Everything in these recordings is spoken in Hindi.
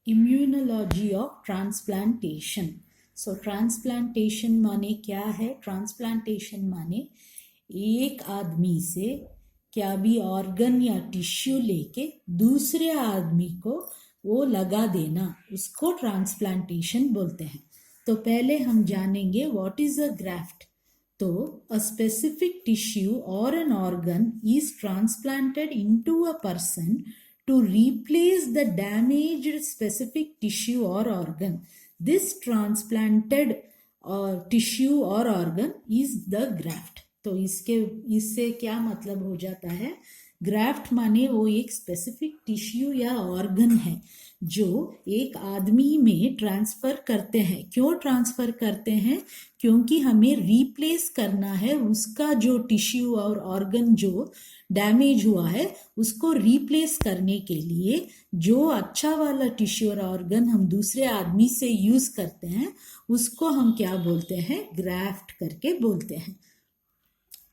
Immunology of transplantation. So transplantation माने क्या है? ट्रांसप्लांटेशन माने एक आदमी से क्या भी ऑर्गन या टिश्यू लेके दूसरे आदमी को वो लगा देना, उसको ट्रांसप्लांटेशन बोलते हैं। तो पहले हम जानेंगे व्हाट इज अ ग्राफ्ट। तो अ स्पेसिफिक टिश्यू और an organ is transplanted into a person to replace the damaged specific tissue or organ. This transplanted tissue or organ is the graft. तो इससे क्या मतलब हो जाता है? ग्राफ्ट माने वो एक स्पेसिफिक टिश्यू या ऑर्गन है जो एक आदमी में ट्रांसफर करते हैं। क्यों ट्रांसफर करते हैं? क्योंकि हमें रिप्लेस करना है उसका जो टिश्यू और ऑर्गन जो डैमेज हुआ है उसको रिप्लेस करने के लिए जो अच्छा वाला टिश्यू और ऑर्गन हम दूसरे आदमी से यूज करते हैं उसको हम क्या बोलते हैं? ग्राफ्ट करके बोलते हैं।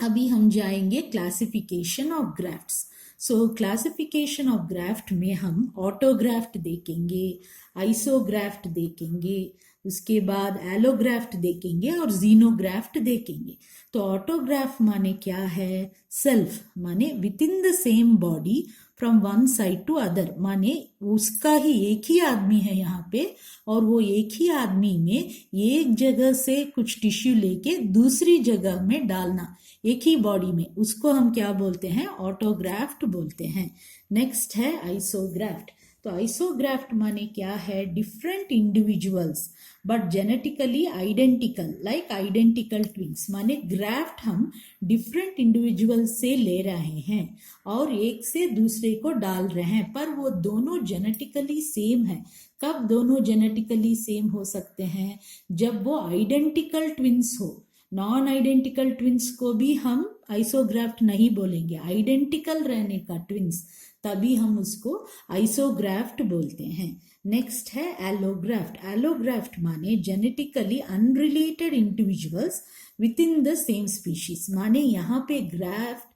अभी हम जाएंगे classification of grafts. So classification of graft में हम ऑटोग्राफ्ट देखेंगे, आइसोग्राफ्ट देखेंगे, उसके बाद एलोग्राफ्ट देखेंगे और जीनोग्राफ्ट देखेंगे। तो ऑटोग्राफ्ट माने क्या है? सेल्फ माने within the same body from one side to other, माने उसका ही एक ही आदमी है यहाँ पे और वो एक ही आदमी में एक जगह से कुछ टिश्यू लेके दूसरी जगह में डालना एक ही बॉडी में, उसको हम क्या बोलते हैं? ऑटोग्राफ्ट बोलते हैं। नेक्स्ट है आइसोग्राफ्ट। तो आइसोग्राफ्ट माने क्या है? Different individuals but genetically identical, like identical twins. माने ग्राफ्ट हम डिफरेंट इंडिविजुअल से ले रहे हैं और एक से दूसरे को डाल रहे हैं, पर वो दोनों जेनेटिकली सेम है। कब दोनों जेनेटिकली सेम हो सकते हैं? जब वो आइडेंटिकल ट्विंस हो। नॉन आइडेंटिकल ट्विंस को भी हम आइसोग्राफ्ट नहीं बोलेंगे, आइडेंटिकल रहने का ट्विंस, तभी हम उसको आइसोग्राफ्ट बोलते हैं। नेक्स्ट है एलोग्राफ्ट। एलोग्राफ्ट माने genetically unrelated individuals with in the same species. माने यहाँ पे ग्राफ्ट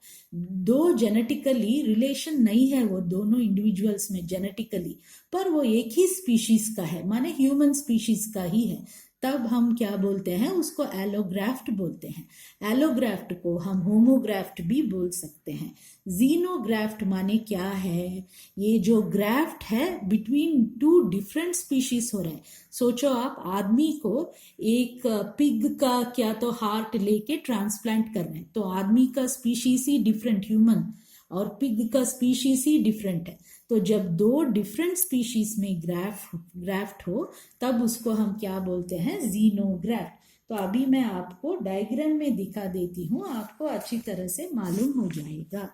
दो जेनेटिकली रिलेशन नहीं है वो दोनों इंडिविजुअल्स में जेनेटिकली, पर वो एक ही स्पीशीज का है, माने ह्यूमन स्पीशीज का ही है, तब हम क्या बोलते हैं? उसको एलोग्राफ्ट बोलते हैं। एलोग्राफ्ट को हम होमोग्राफ्ट भी बोल सकते हैं। जीनोग्राफ्ट माने क्या है? ये जो ग्राफ्ट है बिटवीन टू डिफरेंट स्पीशीज हो रहा है। सोचो आप आदमी को एक पिग का क्या तो हार्ट लेके ट्रांसप्लांट कर रहे हैं, तो आदमी का स्पीशीज ही डिफरेंट, ह्यूमन और पिग का स्पीशीज ही डिफरेंट है। तो जब दो डिफरेंट स्पीशीज में ग्राफ्ट हो तब उसको हम क्या बोलते हैं? जीनोग्राफ्ट। तो अभी मैं आपको डायग्राम में दिखा देती हूँ, आपको अच्छी तरह से मालूम हो जाएगा।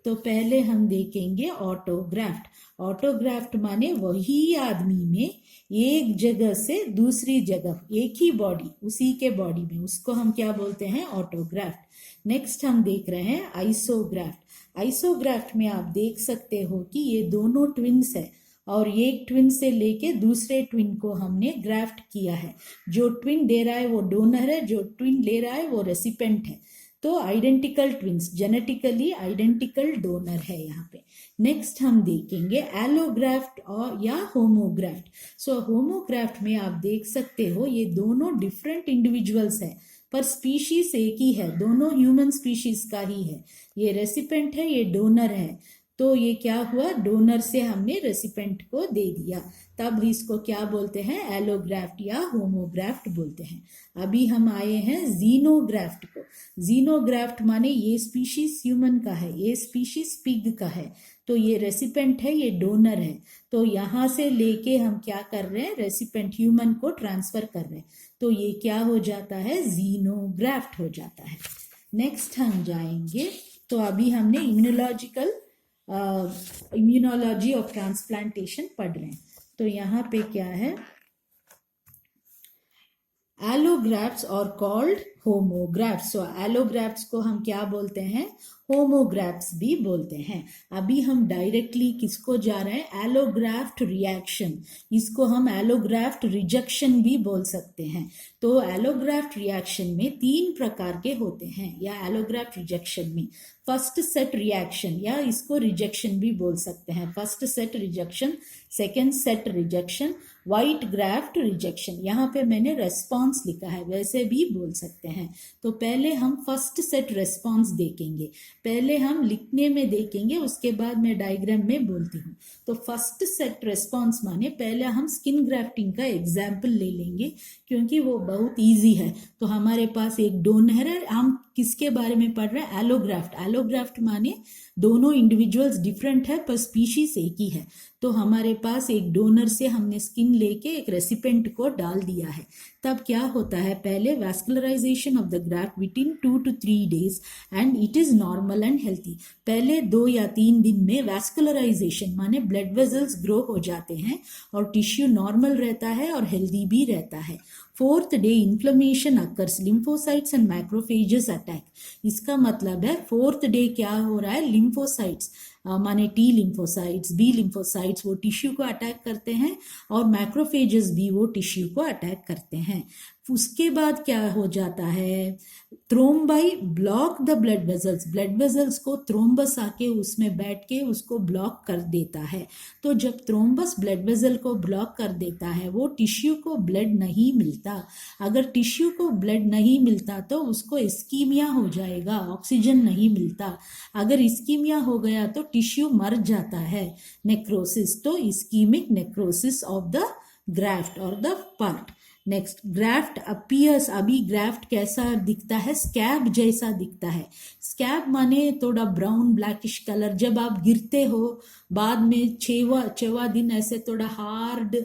तो पहले हम देखेंगे ऑटोग्राफ्ट। ऑटोग्राफ्ट माने वही आदमी में एक जगह से दूसरी जगह, एक ही बॉडी, उसी के बॉडी में, उसको हम क्या बोलते हैं? ऑटोग्राफ्ट। नेक्स्ट हम देख रहे हैं आइसोग्राफ्ट। आइसोग्राफ्ट में आप देख सकते हो कि ये दोनों ट्विन्स है और एक ट्विन से लेके दूसरे ट्विन को हमने ग्राफ्ट किया है। जो ट्विन दे रहा है वो डोनर है, जो ट्विन ले रहा है वो रेसिपेंट है। तो identical twins, genetically identical donor है यहाँ पे। नेक्स्ट हम देखेंगे एलोग्राफ्ट और या होमोग्राफ्ट। सो होमोग्राफ्ट में आप देख सकते हो ये दोनों डिफरेंट इंडिविजुअल्स है पर स्पीशीज एक ही है, दोनों ह्यूमन स्पीशीज का ही है। ये रेसिपेंट है, ये डोनर है, तो ये क्या हुआ? डोनर से हमने रेसिपेंट को दे दिया, तब इसको क्या बोलते हैं? एलोग्राफ्ट या होमोग्राफ्ट बोलते हैं। अभी हम आए हैं जीनोग्राफ्ट को। जीनोग्राफ्ट माने ये स्पीशीज ह्यूमन का है, ये स्पीशीज पिग का है, तो ये रेसिपेंट है, ये डोनर है, तो यहाँ से लेके हम क्या कर रहे हैं? रेसिपेंट ह्यूमन को ट्रांसफर कर रहे हैं, तो ये क्या हो जाता है? जीनोग्राफ्ट हो जाता है। नेक्स्ट हम जाएंगे, तो अभी हमने इम्यूनोलॉजी ऑफ ट्रांसप्लांटेशन पढ़ रहे हैं। तो यहाँ पे क्या है? एलोग्राफ्ट्स आर कॉल्ड होमोग्राफ्ट। सो एलोग्राफ्ट्स को हम क्या बोलते हैं? होमोग्राफ्ट्स भी बोलते हैं। अभी हम डायरेक्टली किसको जा रहे हैं? Allograft reaction. इसको हम एलोग्राफ्ट रिजेक्शन भी बोल सकते हैं। तो एलोग्राफ्ट रिएक्शन में 3 प्रकार के होते हैं, या एलोग्राफ्ट रिजेक्शन में फर्स्ट सेट रिएक्शन, या इसको रिजेक्शन भी बोल सकते हैं। First set rejection, second set rejection, white graft rejection. यहाँ पे मैंने रेस्पॉन्स लिखा है, वैसे भी बोल सकते हैं। तो पहले हम फर्स्ट सेट रेस्पॉन्स देखेंगे, पहले हम लिखने में देखेंगे, उसके बाद मैं डायग्राम में बोलती हूँ। तो फर्स्ट सेट रेस्पॉन्स माने पहले हम स्किन ग्राफ्टिंग का एग्जाम्पल ले लेंगे, क्योंकि वो बहुत ईजी है। तो हमारे पास एक डोनर है, हम किसके बारे में पढ़ रहे हैं? एलोग्राफ्ट। एलोग्राफ्ट माने दोनों इंडिविजुअल्स डिफरेंट है पर स्पीशीज एक ही है। तो हमारे पास एक डोनर से हमने स्किन लेके एक रेसिपेंट को डाल दिया है। तब क्या होता है? पहले vascularisation of the graft within 2 to 3 days and it is normal and healthy. पहले 2 या 3 दिन में वैस्कुलराइजेशन माने ब्लड वेजल्स ग्रो हो जाते हैं और टिश्यू नॉर्मल रहता है और हेल्दी भी रहता है। 4th day inflammation occurs, lymphocytes and macrophages attack. इसका मतलब है 4th डे क्या हो रहा है? लिम्फोसाइट्स माने टी लिम्फोसाइट्स, बी लिम्फोसाइट्स वो टिश्यू को अटैक करते हैं और मैक्रोफेजेस भी वो टिश्यू को अटैक करते हैं। उसके बाद क्या हो जाता है? Thrombi block the blood vessels. Blood vessels को थ्रोम्बस आके उसमें बैठ के उसको ब्लॉक कर देता है। तो जब थ्रोम्बस ब्लड वेजल को ब्लॉक कर देता है, वो टिश्यू को ब्लड नहीं मिलता। अगर टिश्यू को ब्लड नहीं मिलता तो उसको इस्कीमिया हो जाएगा, ऑक्सीजन नहीं मिलता। अगर इस्कीमिया हो गया तो टिश्यू मर जाता है, नेक्रोसिस। तो ischemic necrosis of the graft और the part. Next, graft appears. अभी ग्राफ्ट कैसा दिखता है? स्कैब जैसा दिखता है। स्कैब माने थोड़ा ब्राउन ब्लैकिश कलर। जब आप गिरते हो बाद में 6वां दिन ऐसे थोड़ा हार्ड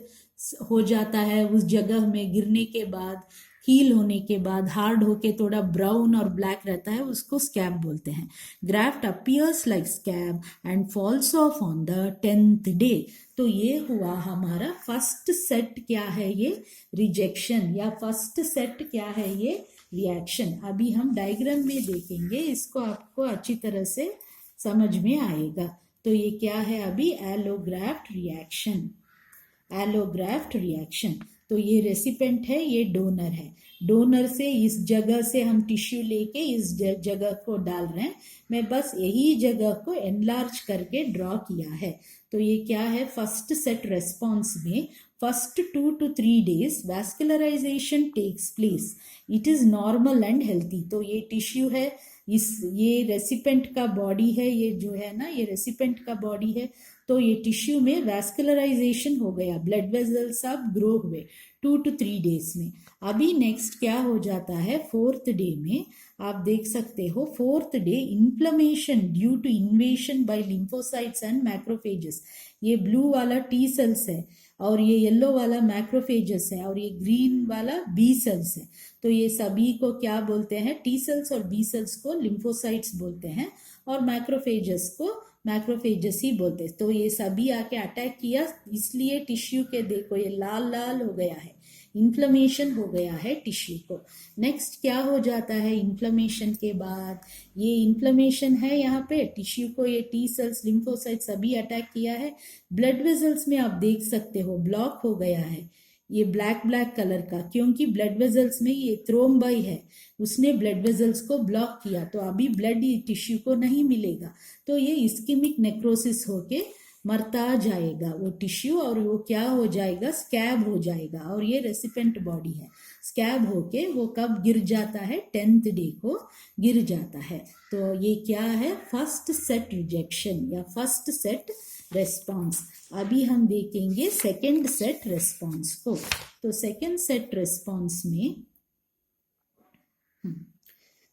हो जाता है उस जगह में, गिरने के बाद हील होने के बाद हार्ड होके थोड़ा ब्राउन और ब्लैक रहता है, उसको स्कैब बोलते हैं। Graft appears like scab and falls off on the 10th day. तो ये हुआ हमारा फर्स्ट सेट। क्या है ये? रिजेक्शन। या फर्स्ट सेट क्या है ये? रिएक्शन। अभी हम डायग्राम में देखेंगे, इसको आपको अच्छी तरह से समझ में आएगा। तो ये क्या है? अभी एलोग्राफ्ट रिएक्शन। Allograft reaction. तो ये रेसिपेंट है, ये डोनर है। डोनर से इस जगह से हम टिश्यू लेके इस जगह को डाल रहे हैं। मैं बस यही जगह को एनलार्ज करके ड्रॉ किया है। तो ये क्या है? फर्स्ट सेट रेस्पॉन्स में first 2 to 3 days vascularisation takes place. It is normal and healthy. तो ये टिश्यू है, ये रेसिपेंट का बॉडी है, ये जो है ना, ये रेसिपेंट का बॉडी है। तो ये टिश्यू में वैस्कुलराइजेशन हो गया, ब्लड वेजल्स सब ग्रो हुए 2 to 3 days में। अभी नेक्स्ट क्या हो जाता है? 4th डे में आप देख सकते हो, 4th day inflammation due to invasion by lymphocytes and macrophages. ये ब्लू वाला टी सेल्स है और ये येलो वाला मैक्रोफेजेस है और ये ग्रीन वाला बी सेल्स है। तो ये सभी को क्या बोलते हैं? टी सेल्स और बी सेल्स को लिम्फोसाइट्स बोलते हैं और मैक्रोफेजेस को मैक्रोफेजेस ही बोलते हैं। तो ये सभी आके अटैक किया, इसलिए टिश्यू के देखो ये लाल लाल हो गया है, इन्फ्लेमेशन हो गया है टिश्यू को। नेक्स्ट क्या हो जाता है इन्फ्लेमेशन के बाद? ये इन्फ्लेमेशन है यहाँ पे टिश्यू को, ये टी सेल्स लिम्फोसाइट सभी अटैक किया है। ब्लड वेजल्स में आप देख सकते हो ब्लॉक हो गया है, ये ब्लैक कलर का, क्योंकि ब्लड वेजल्स में ये थ्रोम्बाई है, उसने ब्लड वेजल्स को ब्लॉक किया। तो अभी ब्लड टिश्यू को नहीं मिलेगा, तो ये इस्कीमिक नेक्रोसिस होके मरता जाएगा वो टिश्यू और वो क्या हो जाएगा? स्कैब हो जाएगा। और ये रेसिपेंट बॉडी है, स्कैब होके वो कब गिर जाता है? 10th डे को गिर जाता है। तो ये क्या है? फर्स्ट सेट रिजेक्शन या फर्स्ट सेट रेस्पॉन्स। अभी हम देखेंगे सेकेंड सेट रेस्पॉन्स को। तो सेकेंड सेट रेस्पॉन्स में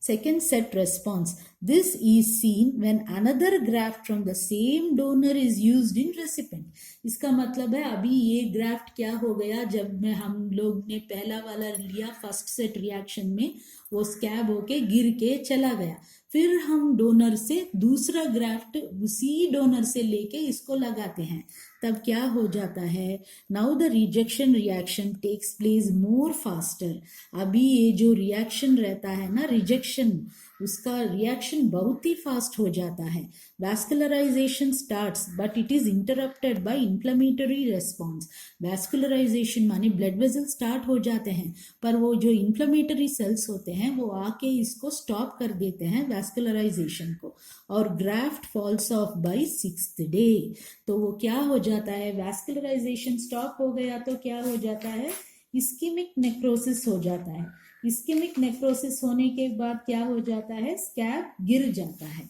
second set response This is seen when another graft from the same donor is used in recipient. इसका मतलब है अभी ये ग्राफ्ट क्या हो गया, जब में हम लोग ने पहला वाला लिया फर्स्ट सेट रिएक्शन में, वो स्कैब होके गिर के चला गया, फिर हम डोनर से दूसरा ग्राफ्ट उसी डोनर से लेके इसको लगाते हैं, तब क्या हो जाता है, now the rejection reaction takes place more faster. अभी ये जो रिएक्शन रहता है ना, रिजेक्शन, उसका रिएक्शन बहुत ही फास्ट हो जाता है. Vascularisation starts but it is interrupted by inflammatory response. Vascularisation माने ब्लड वेसल स्टार्ट हो जाते हैं, पर वो जो इन्फ्लेमेटरी सेल्स होते हैं वो आके इसको स्टॉप कर देते हैं वैस्कुलराइजेशन को, और graft falls off by 6th day. तो वो क्या हो जाता है, वैस्कुलराइजेशन स्टॉप हो गया तो क्या हो जाता है, इस्केमिक नेक्रोसिस हो जाता है. इस्केमिक नेक्रोसिस होने के बाद क्या हो जाता है, स्कैब गिर जाता है,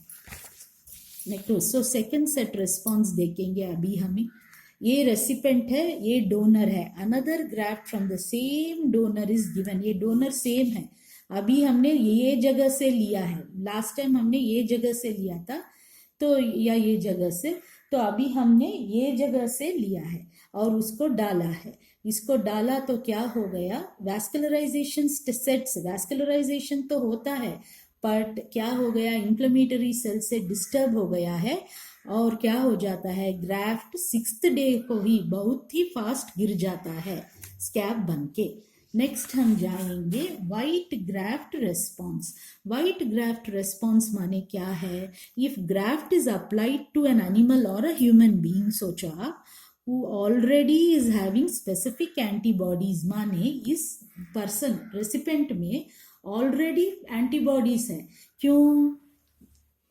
necrosis. So second set response देखेंगे अभी हमें. ये रेसिपेंट है, ये डोनर है, another graft from the same donor is given. ये डोनर सेम है, अभी हमने ये जगह से लिया है, लास्ट टाइम हमने ये जगह से लिया था, तो या ये जगह से, तो अभी हमने ये जगह से लिया है और उसको डाला है. इसको डाला तो क्या हो गया, वैस्कुलराइजेशन सेट्स, वैस्कुलराइजेशन तो होता है, बट क्या हो गया, इन्फ्लेमेटरी सेल से डिस्टर्ब हो गया है, और क्या हो जाता है, ग्राफ्ट 6th डे को ही बहुत ही फास्ट गिर जाता है स्कैब बन के. नेक्स्ट हम जाएंगे white graft response. White graft response माने क्या है, if graft is applied to an animal और अ ह्यूमन बीइंग, सोचो आप, who already is having specific antibodies, माने इस पर्सन रेसिपेंट में ऑलरेडी एंटीबॉडीज है. क्यों,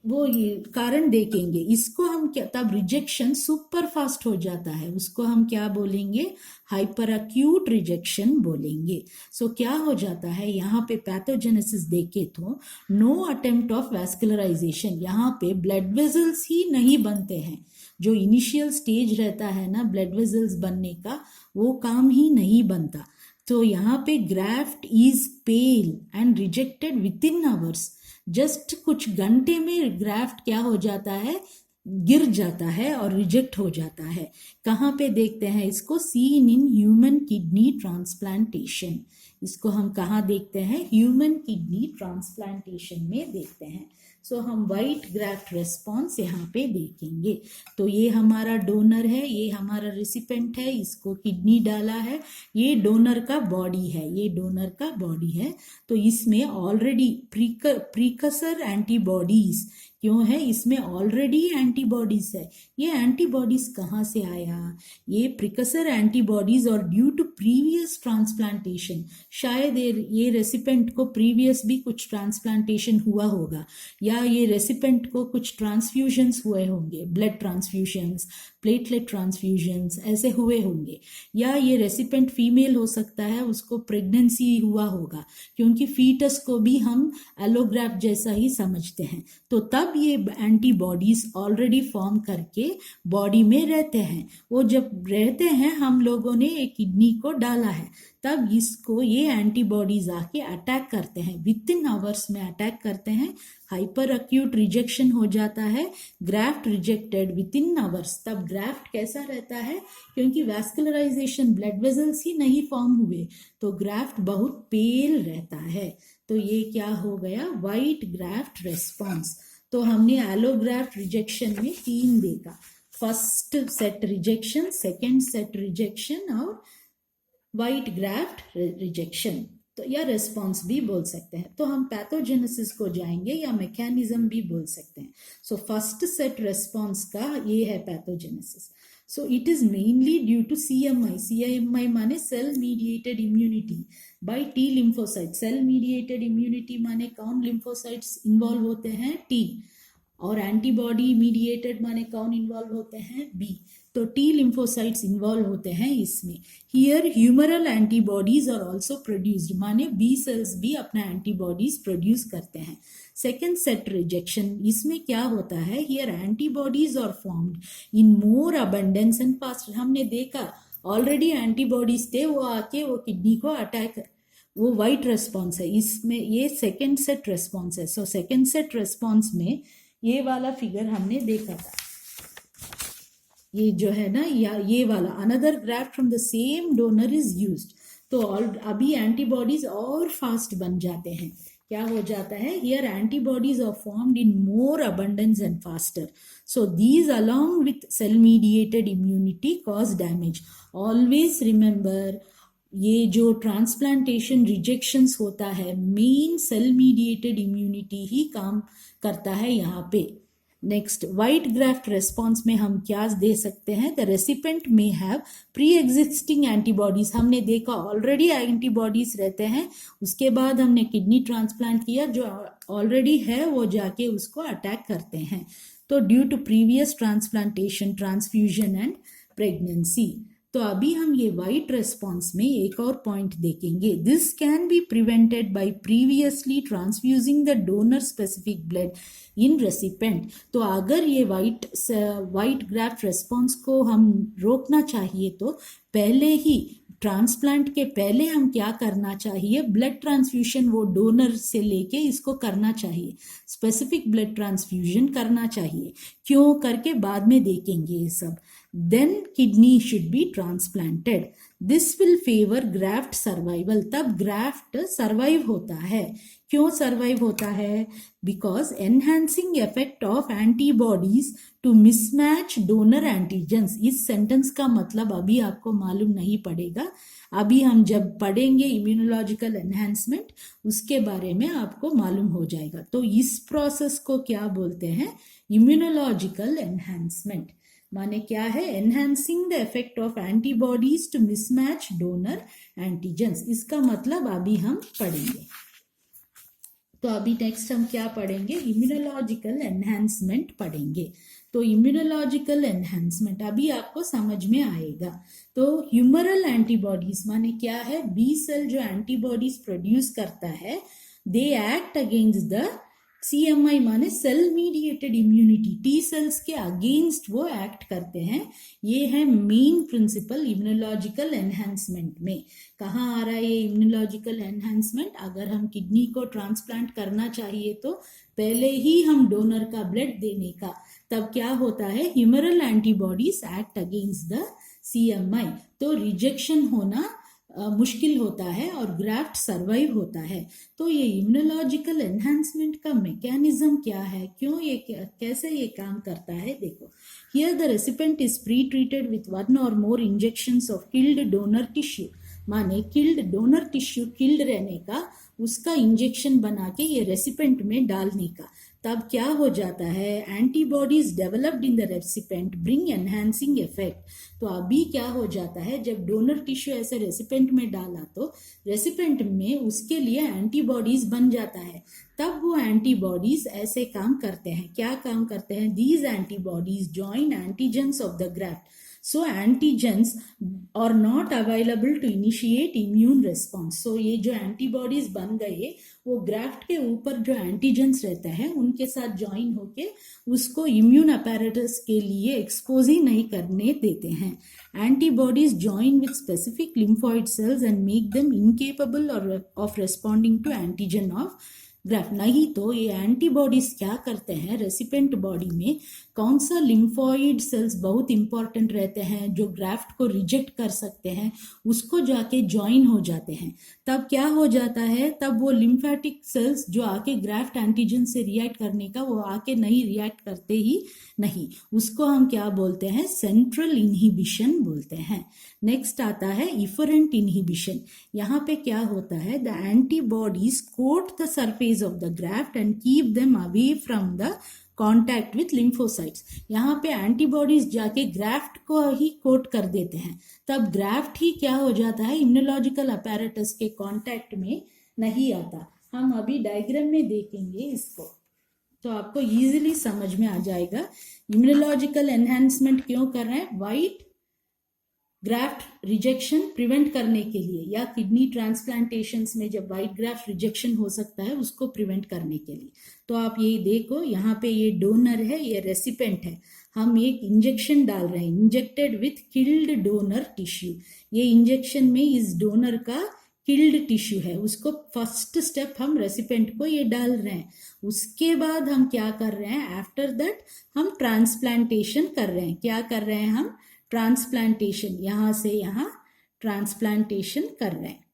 वो ये कारण देखेंगे. इसको हम क्या, तब रिजेक्शन सुपर फास्ट हो जाता है, उसको हम क्या बोलेंगे, हाइपर अक्यूट रिजेक्शन बोलेंगे. सो क्या हो जाता है, यहाँ पे पैथोजेनेसिस देखे तो नो अटेम्प्ट ऑफ वैस्कुलराइजेशन, यहाँ पे ब्लड वेजल्स ही नहीं बनते हैं. जो इनिशियल स्टेज रहता है ना ब्लड वेजल्स बनने का, वो काम ही नहीं बनता. तो यहाँ पे graft is pale and rejected with in hours. Just कुछ घंटे में ग्राफ्ट क्या हो जाता है, गिर जाता है और रिजेक्ट हो जाता है. कहाँ पे देखते हैं इसको, seen in human kidney transplantation. इसको हम कहाँ देखते हैं, ह्यूमन किडनी ट्रांसप्लांटेशन में देखते हैं. सो हम वाइट ग्राफ्ट रेस्पॉन्स यहाँ पे देखेंगे. तो ये हमारा डोनर है, ये हमारा रिसिपेंट है, इसको किडनी डाला है, ये डोनर का बॉडी है, ये डोनर का बॉडी है. तो इसमें ऑलरेडी प्रीकसर एंटीबॉडीज क्यों है, इसमें ऑलरेडी एंटीबॉडीज है. ये एंटीबॉडीज कहाँ से आया, ये प्रिकसर एंटीबॉडीज और ड्यू टू प्रीवियस ट्रांसप्लांटेशन, शायद ये रेसिपेंट को प्रीवियस भी कुछ ट्रांसप्लांटेशन हुआ होगा, या ये रेसिपेंट को कुछ ट्रांसफ्यूजन्स हुए होंगे, ब्लड ट्रांसफ्यूजन्स, प्लेटलेट ट्रांसफ्यूजन्स ऐसे हुए होंगे, या ये रेसिपेंट फीमेल हो सकता है, उसको प्रेगनेंसी हुआ होगा, क्योंकि फीटस को भी हम एलोग्राफ्ट जैसा ही समझते हैं. तो तब ये एंटीबॉडीज ऑलरेडी फॉर्म करके बॉडी में रहते हैं. वो जब रहते हैं, हम लोगों ने एक किडनी को डाला है, तब इसको ये एंटीबॉडीज आके अटैक करते हैं, विद इन आवर्स में अटैक करते हैं. हाइपर अक्यूट रिजेक्शन हो जाता है, graft rejected with in hours. तब ग्राफ्ट कैसा रहता है, क्योंकि वैस्कुलराइजेशन ब्लड वेजल्स ही नहीं फॉर्म हुए, तो ग्राफ्ट बहुत पेल रहता है. तो ये क्या हो गया, वाइट ग्राफ्ट रेस्पॉन्स. तो हमने एलोग्राफ्ट रिजेक्शन में 3 देखा, first set rejection, second set rejection और वाइट ग्राफ्ट रिजेक्शन, तो या रेस्पॉन्स भी बोल सकते हैं. तो हम पैथोजेनेसिस को जाएंगे या मैकेनिज्म भी बोल सकते हैं. सो फर्स्ट सेट रेस्पॉन्स का ये है pathogenesis. So it is mainly due to CMI. CMI माने cell mediated immunity by T lymphocyte. Cell mediated immunity माने कौन लिम्फोसाइट्स इन्वॉल्व होते हैं, T, और एंटीबॉडी मीडिएटेड माने कौन इन्वॉल्व होते हैं, B. तो T लिम्फोसाइट्स इन्वॉल्व होते हैं इसमें. Here humoral antibodies are also produced, माने B सेल्स भी अपना एंटीबॉडीज प्रोड्यूस करते हैं. सेकेंड सेट रिजेक्शन, इसमें क्या होता है, here antibodies are formed in more abundance and fast. हमने देखा ऑलरेडी एंटीबॉडीज थे, वो आके वो किडनी को अटैक वो वाइट रेस्पॉन्स है, इसमें ये सेकेंड सेट रेस्पॉन्स है। सो सेकेंड सेट रेस्पॉन्स में ये वाला फिगर हमने देखा था, ये जो है ना, या ये वाला another graft from the same donor is used. तो अभी एंटीबॉडीज और फास्ट बन जाते हैं। क्या हो जाता है, here antibodies are formed in more abundance and faster. So these along with cell mediated immunity cause damage. Always remember, ये जो ट्रांसप्लांटेशन रिजेक्शंस होता है, मेन सेल मीडिएटेड इम्यूनिटी ही काम करता है यहाँ पे। नेक्स्ट, वाइट ग्राफ्ट रेस्पॉन्स में हम क्या दे सकते हैं, द रेसिपेंट में हैव प्री एग्जिस्टिंग एंटीबॉडीज। हमने देखा ऑलरेडी एंटीबॉडीज रहते हैं, उसके बाद हमने किडनी ट्रांसप्लांट किया, जो ऑलरेडी है वो जाके उसको अटैक करते हैं। तो due to previous transplantation, transfusion and pregnancy. तो अभी हम ये वाइट रेस्पॉन्स में एक और पॉइंट देखेंगे, this can be prevented by previously transfusing the donor specific blood in recipient. तो अगर ये वाइट ग्राफ्ट रेस्पॉन्स को हम रोकना चाहिए तो पहले ही, ट्रांसप्लांट के पहले हम क्या करना चाहिए, ब्लड ट्रांसफ्यूजन वो डोनर से लेके इसको करना चाहिए, स्पेसिफिक ब्लड ट्रांसफ्यूजन करना चाहिए। क्यों करके बाद में देखेंगे ये सब। Then kidney should be transplanted, this will favour graft survival. तब ग्राफ्ट सर्वाइव होता है। क्यों सर्वाइव होता है, because enhancing effect of antibodies to mismatch donor antigens. इस सेंटेंस का मतलब अभी आपको मालूम नहीं पड़ेगा, अभी हम जब पढ़ेंगे इम्यूनोलॉजिकल एनहांसमेंट उसके बारे में आपको मालूम हो जाएगा। तो इस प्रोसेस को क्या बोलते हैं, इम्यूनोलॉजिकल एनहांसमेंट। माने क्या है, enhancing the effect of antibodies to mismatch donor antigens. इसका मतलब अभी हम पढ़ेंगे। तो अभी नेक्स्ट हम क्या पढ़ेंगे, इम्यूनोलॉजिकल एनहांसमेंट पढ़ेंगे। तो इम्यूनोलॉजिकल एनहांसमेंट अभी आपको समझ में आएगा। तो ह्यूमरल एंटीबॉडीज माने क्या है, बी सेल जो एंटीबॉडीज प्रोड्यूस करता है, they act against the CMI माने cell mediated immunity, T cells के अगेंस्ट वो एक्ट करते हैं। ये है मेन प्रिंसिपल इम्यूनोलॉजिकल एनहांसमेंट में। कहाँ आ रहा है ये इम्यूनोलॉजिकल एनहांसमेंट, अगर हम किडनी को ट्रांसप्लांट करना चाहिए तो पहले ही हम डोनर का ब्लड देने का, तब क्या होता है, humoral antibodies act against the CMI। तो रिजेक्शन होना मुश्किल होता है और ग्राफ्ट सर्वाइव होता है। तो ये इम्यूनोलॉजिकल एनहांसमेंट का मैकेनिज्म क्या है, क्यों ये कैसे ये काम करता है, देखो। Here the recipient is pre treated with 1 or more injections of killed donor tissue. माने किल्ड डोनर टिश्यू किल्ड रहने का, उसका इंजेक्शन बना के ये रेसिपेंट में डालने का। तब क्या हो जाता है, antibodies developed in the recipient bring enhancing effect. तो अभी क्या हो जाता है, जब डोनर टिश्यू ऐसे रेसिपेंट में डाला तो रेसिपेंट में उसके लिए एंटीबॉडीज बन जाता है। तब वो एंटीबॉडीज ऐसे काम करते हैं, क्या काम करते हैं, these antibodies join antigens of the graft. So antigens are not available to initiate immune response. So ये जो एंटीबॉडीज बन गए वो ग्राफ्ट के ऊपर जो एंटीजेंस रहता है उनके साथ ज्वाइन होके उसको इम्यून अपैरेटस के लिए एक्सपोज ही नहीं करने देते हैं। Antibodies join with specific lymphoid cells and make them incapable of responding to antigen of graft. नहीं तो ये एंटीबॉडीज क्या करते हैं, रेसिपेंट बॉडी में कौन सा लिम्फॉइड सेल्स बहुत इंपॉर्टेंट रहते हैं जो ग्राफ्ट को रिजेक्ट कर सकते हैं, उसको जाके ज्वाइन हो जाते हैं। तब क्या हो जाता है, तब वो लिम्फेटिक सेल्स जो आके ग्राफ्ट एंटीजन से रिएक्ट करने का, वो आके नहीं रिएक्ट करते ही नहीं, उसको हम क्या बोलते हैं, सेंट्रल इनहिबिशन बोलते हैं। नेक्स्ट आता है इफरेंट इनहिबिशन। यहाँ पे क्या होता है, the antibodies coat the surface of the graft and keep them away from the contact with lymphocytes. यहाँ पे एंटीबॉडीज जाके ग्राफ्ट को ही कोट कर देते हैं, तब ग्राफ्ट ही क्या हो जाता है, इम्यूनोलॉजिकल अपैरेटस के कॉन्टैक्ट में नहीं आता। हम अभी डायग्राम में देखेंगे इसको, तो आपको इजीली समझ में आ जाएगा इम्यूनोलॉजिकल एनहांसमेंट क्यों कर रहे हैं। वाइट ग्राफ्ट रिजेक्शन प्रिवेंट करने के लिए, या किडनी ट्रांसप्लांटेशंस में जब वाइट ग्राफ्ट रिजेक्शन हो सकता है उसको प्रिवेंट करने के लिए। तो आप ये देखो, यहाँ पे ये डोनर है, ये रेसिपेंट है, हम एक इंजेक्शन डाल रहे हैं, injected with killed donor tissue. ये इंजेक्शन में इस डोनर का किल्ड टिश्यू है उसको फर्स्ट स्टेप हम रेसिपेंट को ये डाल रहे हैं, उसके बाद हम क्या कर रहे हैं, आफ्टर दैट हम ट्रांसप्लांटेशन कर रहे हैं। क्या कर रहे हैं हम, ट्रांसप्लांटेशन, यहाँ से यहाँ ट्रांसप्लांटेशन कर रहे हैं।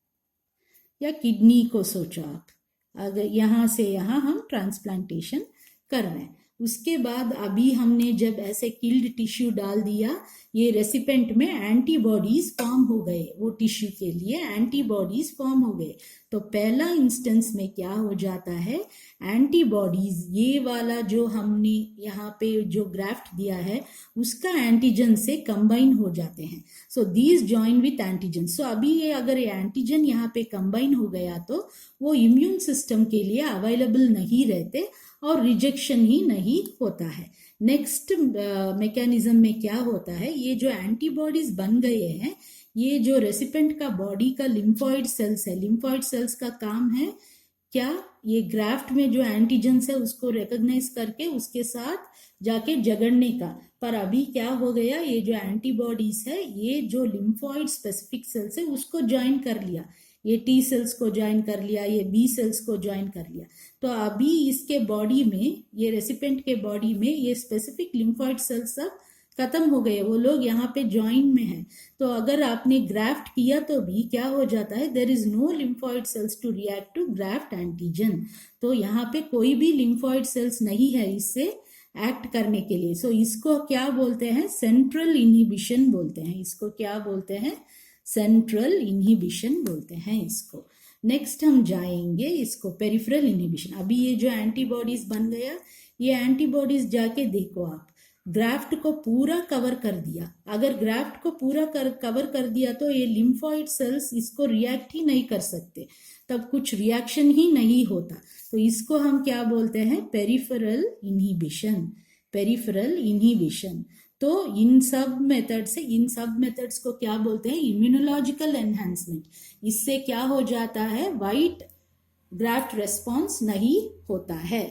या किडनी को सोचो आप, अगर यहाँ से यहाँ हम ट्रांसप्लांटेशन कर रहे हैं। उसके बाद अभी हमने जब ऐसे किल्ड टिश्यू डाल दिया, ये रेसिपेंट में एंटीबॉडीज फॉर्म हो गए, वो टिश्यू के लिए एंटीबॉडीज फॉर्म हो गए। तो पहला इंस्टेंस में क्या हो जाता है, एंटीबॉडीज, ये वाला जो हमने यहाँ पे जो ग्राफ्ट दिया है उसका एंटीजन से कंबाइन हो जाते हैं। So these join with antigen. So अभी ये अगर ये एंटीजन यहाँ पे कंबाइन हो गया तो वो इम्यून सिस्टम के लिए अवेलेबल नहीं रहते और रिजेक्शन ही नहीं होता है। नेक्स्ट मैकेनिज्म में क्या होता है, ये जो एंटीबॉडीज बन गए हैं, ये जो रेसिपेंट का बॉडी का लिम्फॉइड सेल्स है, लिम्फॉइड सेल्स का काम है क्या, ये ग्राफ्ट में जो एंटीजेंस है उसको रिकॉग्नाइज करके उसके साथ जाके जगड़ने का। पर अभी क्या हो गया, ये जो एंटीबॉडीज है ये जो लिम्फॉइड स्पेसिफिक सेल्स है उसको ज्वाइन कर लिया, ये टी सेल्स को ज्वाइन कर लिया, ये बी सेल्स को ज्वाइन कर लिया। तो अभी इसके बॉडी में, ये रेसिपेंट के बॉडी में ये स्पेसिफिक लिम्फॉइड सेल्स सब खत्म हो गए, वो लोग यहाँ पे ज्वाइन में हैं। तो अगर आपने ग्राफ्ट किया तो भी क्या हो जाता है, there is no lymphoid cells to react to graft antigen. तो यहाँ पे कोई भी लिम्फॉइड सेल्स नहीं है इससे एक्ट करने के लिए। सो इसको क्या बोलते हैं, सेंट्रल इनहिबिशन बोलते हैं। इसको क्या बोलते हैं, सेंट्रल इनहिबिशन बोलते हैं इसको। नेक्स्ट हम जाएंगे इसको पेरिफेरल इनहिबिशन। अभी ये जो एंटीबॉडीज बन गया, ये एंटीबॉडीज जाके देखो आप, ग्राफ्ट को पूरा कवर कर दिया। अगर ग्राफ्ट को पूरा कवर कर दिया तो ये लिम्फॉइड सेल्स इसको रिएक्ट ही नहीं कर सकते, तब कुछ रिएक्शन ही नहीं होता। तो इसको हम क्या बोलते हैं, पेरिफेरल इनहिबिशन, पेरिफेरल इनहिबिशन। तो इन सब मेथड्स को क्या बोलते हैं, इम्यूनोलॉजिकल एनहांसमेंट। इससे क्या हो जाता है, वाइट ग्राफ्ट रेस्पॉन्स नहीं होता है।